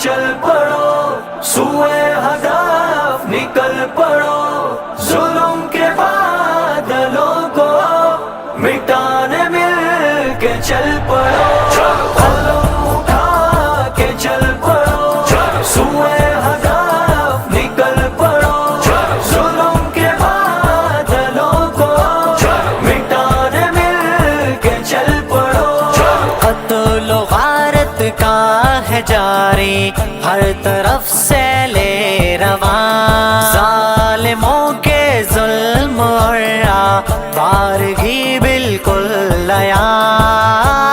چل پڑو، سوئے ہدف نکل پڑو، ظلم کے بادلوں کو مٹانے مل کے چل پڑو، قلم اٹھا کے چل پڑو، سوئے ہدف نکل پڑو، ظلم کے بادلوں کو مٹانے مل کے چل پڑو۔ قتل و غارت کا ہے جاری، ہر طرف سے لے رواں، ظالموں کے ظلم اور بارگی بالکل عیاں،